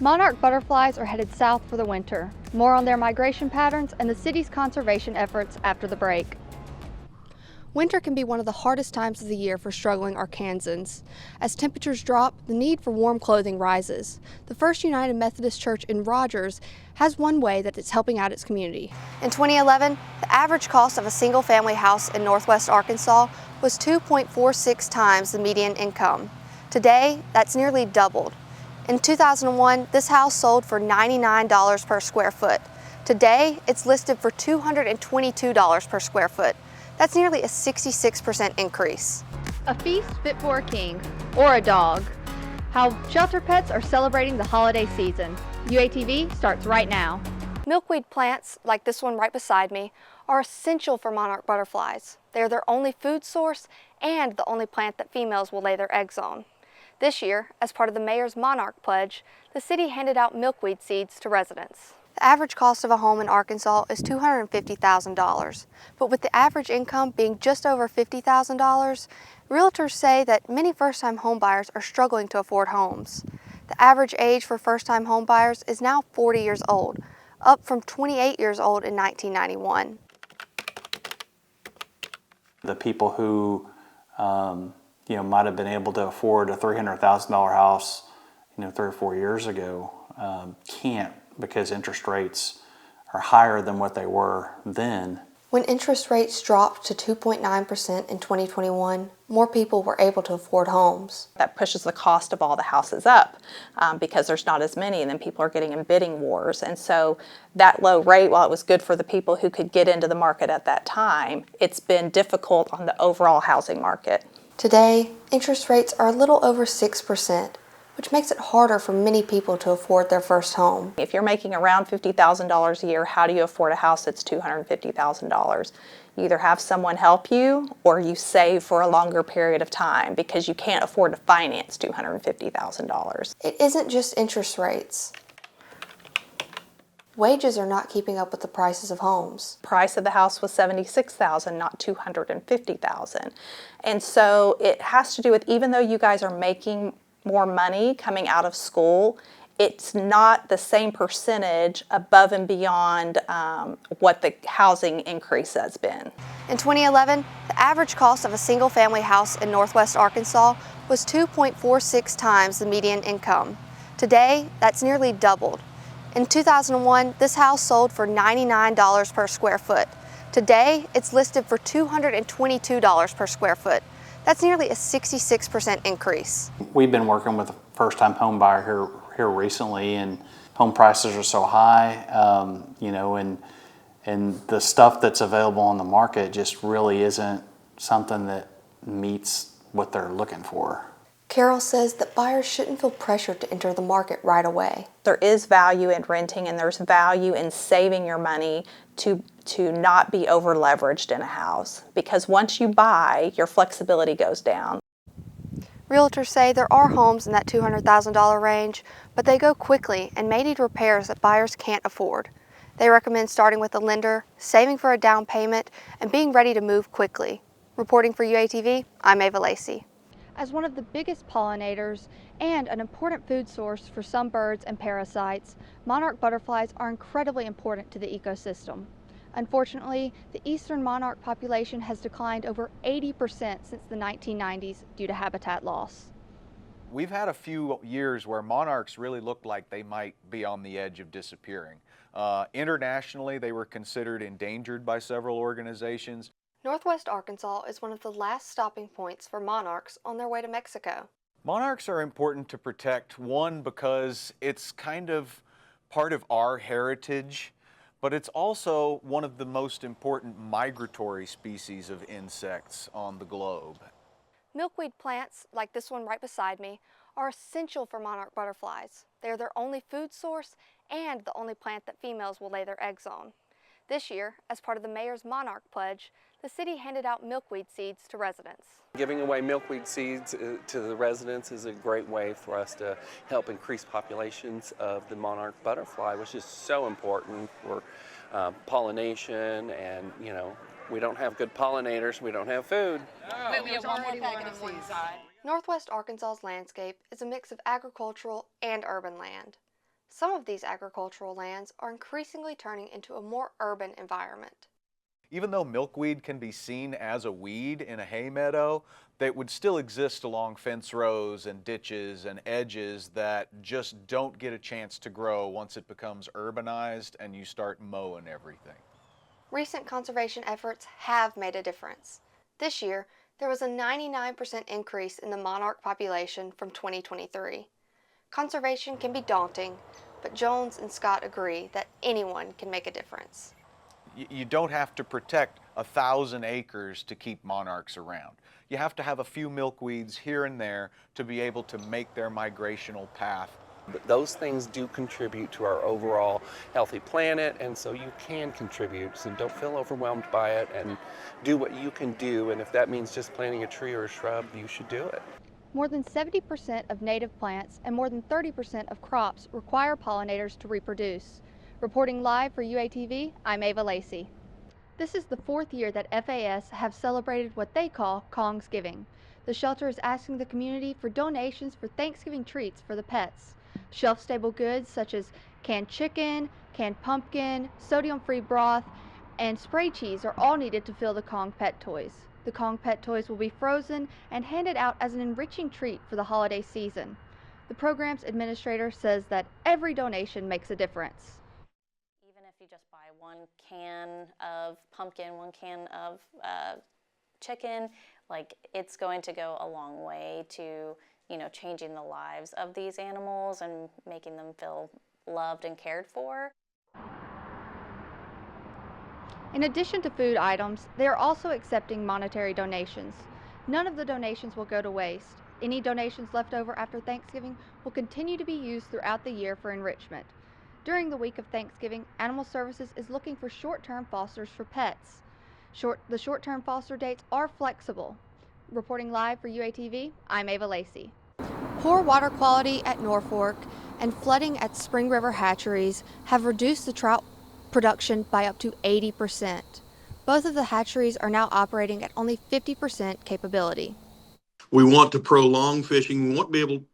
Monarch butterflies are headed south for the winter. More on their migration patterns and the city's conservation efforts after the break. Winter can be one of the hardest times of the year for struggling Arkansans. As temperatures drop, the need for warm clothing rises. The First United Methodist Church in Rogers has one way that it's helping out its community. In 2011, the average cost of a single-family house in northwest Arkansas was 2.46 times the median income. Today, that's nearly doubled. In 2001, this house sold for $99 per square foot. Today, it's listed for $222 per square foot. That's nearly a 66% increase. A feast fit for a king or a dog. How shelter pets are celebrating the holiday season. UATV starts right now. Milkweed plants, like this one right beside me, are essential for monarch butterflies. They are their only food source and the only plant that females will lay their eggs on. This year, as part of the mayor's Monarch Pledge, the city handed out milkweed seeds to residents. The average cost of a home in Arkansas is $250,000, but with the average income being just over $50,000, realtors say that many first-time homebuyers are struggling to afford homes. The average age for first-time homebuyers is now 40 years old, up from 28 years old in 1991. The people who might have been able to afford a $300,000 house 3 or 4 years ago can't, because interest rates are higher than what they were then. When interest rates dropped to 2.9% in 2021, more people were able to afford homes. That pushes the cost of all the houses up because there's not as many, and then people are getting in bidding wars. And so that low rate, while it was good for the people who could get into the market at that time, it's been difficult on the overall housing market. Today, interest rates are a little over 6%, which makes it harder for many people to afford their first home. If you're making around $50,000 a year, how do you afford a house that's $250,000? You either have someone help you or you save for a longer period of time because you can't afford to finance $250,000. It isn't just interest rates. Wages are not keeping up with the prices of homes. Price of the house was $76,000, not $250,000. And so it has to do with, even though you guys are making more money coming out of school, it's not the same percentage above and beyond what the housing increase has been. In 2011, the average cost of a single-family house in northwest Arkansas was 2.46 times the median income. Today, that's nearly doubled. In 2001, this house sold for $99 per square foot. Today, it's listed for $222 per square foot. That's nearly a 66% increase. We've been working with a first-time home buyer here recently, and home prices are so high, and the stuff that's available on the market just really isn't something that meets what they're looking for. Carol says that buyers shouldn't feel pressured to enter the market right away. There is value in renting, and there's value in saving your money to not be over leveraged in a house, because once you buy, your flexibility goes down. Realtors say there are homes in that $200,000 range, but they go quickly and may need repairs that buyers can't afford. They recommend starting with a lender, saving for a down payment, and being ready to move quickly. Reporting for UATV, I'm Ava Lacey. As one of the biggest pollinators and an important food source for some birds and parasites, monarch butterflies are incredibly important to the ecosystem. Unfortunately, the eastern monarch population has declined over 80% since the 1990s due to habitat loss. We've had a few years where monarchs really looked like they might be on the edge of disappearing. Internationally, they were considered endangered by several organizations. Northwest Arkansas is one of the last stopping points for monarchs on their way to Mexico. Monarchs are important to protect, one, because it's kind of part of our heritage, but it's also one of the most important migratory species of insects on the globe. Milkweed plants, like this one right beside me, are essential for monarch butterflies. They are their only food source and the only plant that females will lay their eggs on. This year, as part of the mayor's Monarch Pledge, the city handed out milkweed seeds to residents. Giving away milkweed seeds to the residents is a great way for us to help increase populations of the monarch butterfly, which is so important for pollination, and we don't have good pollinators, we don't have food. Wait, we have one more packet of seeds. Northwest Arkansas's landscape is a mix of agricultural and urban land. Some of these agricultural lands are increasingly turning into a more urban environment. Even though milkweed can be seen as a weed in a hay meadow, they would still exist along fence rows and ditches and edges that just don't get a chance to grow once it becomes urbanized and you start mowing everything. Recent conservation efforts have made a difference. This year, there was a 99% increase in the monarch population from 2023. Conservation can be daunting, but Jones and Scott agree that anyone can make a difference. You don't have to protect 1,000 acres to keep monarchs around. You have to have a few milkweeds here and there to be able to make their migrational path. But those things do contribute to our overall healthy planet, and so you can contribute. So don't feel overwhelmed by it, and do what you can do. And if that means just planting a tree or a shrub, you should do it. More than 70% of native plants and more than 30% of crops require pollinators to reproduce. Reporting live for UATV, I'm Ava Lacey. This is the 4th year that FAS have celebrated what they call Kongsgiving. The shelter is asking the community for donations for Thanksgiving treats for the pets. Shelf-stable goods such as canned chicken, canned pumpkin, sodium-free broth, and spray cheese are all needed to fill the Kong pet toys. The Kong pet toys will be frozen and handed out as an enriching treat for the holiday season. The program's administrator says that every donation makes a difference. Even if you just buy 1 can of pumpkin, 1 can of chicken, like, it's going to go a long way to, changing the lives of these animals and making them feel loved and cared for. In addition to food items, they are also accepting monetary donations. None of the donations will go to waste. Any donations left over after Thanksgiving will continue to be used throughout the year for enrichment. During the week of Thanksgiving, Animal Services is looking for short-term fosters for pets. The short-term foster dates are flexible. Reporting live for UATV, I'm Ava Lacey. Poor water quality at Norfolk and flooding at Spring River hatcheries have reduced the trout production by up to 80%. Both of the hatcheries are now operating at only 50% capability. We want to prolong fishing. We want to be able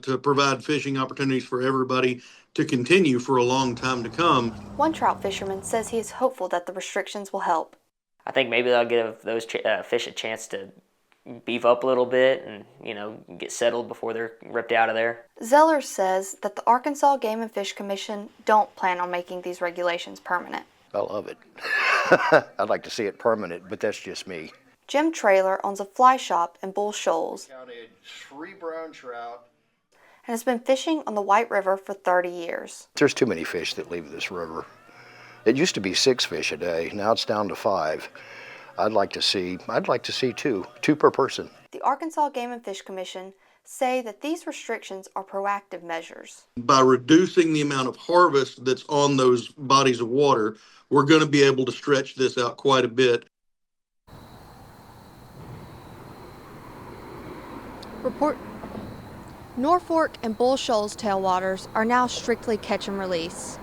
to provide fishing opportunities for everybody to continue for a long time to come. One trout fisherman says he is hopeful that the restrictions will help. I think maybe they'll give those fish a chance to beef up a little bit and, get settled before they're ripped out of there. Zeller says that the Arkansas Game and Fish Commission don't plan on making these regulations permanent. I love it. I'd like to see it permanent, but that's just me. Jim Traylor owns a fly shop in Bull Shoals Counted 3 brown trout. and has been fishing on the White River for 30 years. There's too many fish that leave this river. It used to be 6 fish a day. Now it's down to 5. I'd like to see 2 per person. The Arkansas Game and Fish Commission say that these restrictions are proactive measures. By reducing the amount of harvest that's on those bodies of water, we're going to be able to stretch this out quite a bit. Norfolk and Bull Shoals tailwaters are now strictly catch and release.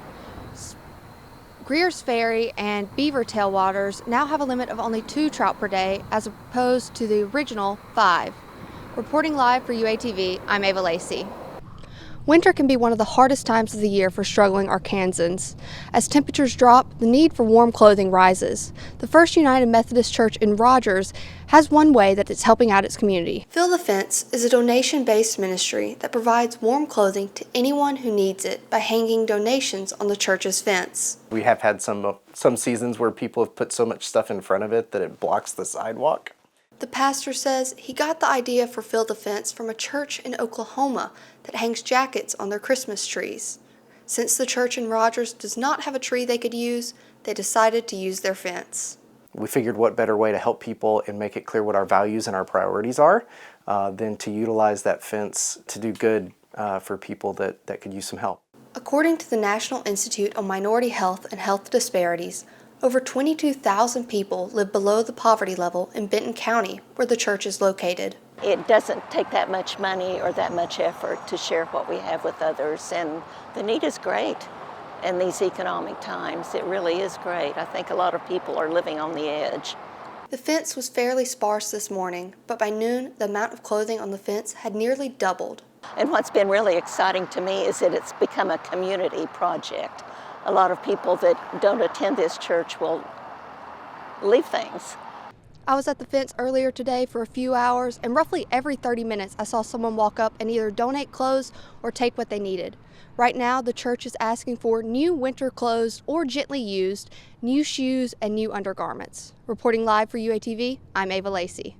Greer's Ferry and Beaver tailwaters now have a limit of only 2 trout per day as opposed to the original 5. Reporting live for UATV, I'm Ava Lacey. Winter can be one of the hardest times of the year for struggling Arkansans. As temperatures drop, the need for warm clothing rises. The First United Methodist Church in Rogers has one way that it's helping out its community. Fill the Fence is a donation-based ministry that provides warm clothing to anyone who needs it by hanging donations on the church's fence. We have had some seasons where people have put so much stuff in front of it that it blocks the sidewalk. The pastor says he got the idea for Fill the Fence from a church in Oklahoma that hangs jackets on their Christmas trees. Since the church in Rogers does not have a tree they could use, they decided to use their fence. We figured what better way to help people and make it clear what our values and our priorities are than to utilize that fence to do good for people that could use some help. According to the National Institute on Minority Health and Health Disparities, over 22,000 people live below the poverty level in Benton County, where the church is located. It doesn't take that much money or that much effort to share what we have with others, and the need is great in these economic times. It really is great. I think a lot of people are living on the edge. The fence was fairly sparse this morning, but by noon, the amount of clothing on the fence had nearly doubled. And what's been really exciting to me is that it's become a community project. A lot of people that don't attend this church will leave things. I was at the fence earlier today for a few hours, and roughly every 30 minutes I saw someone walk up and either donate clothes or take what they needed. Right now, the church is asking for new winter clothes or gently used, new shoes, and new undergarments. Reporting live for UATV, I'm Ava Lacey.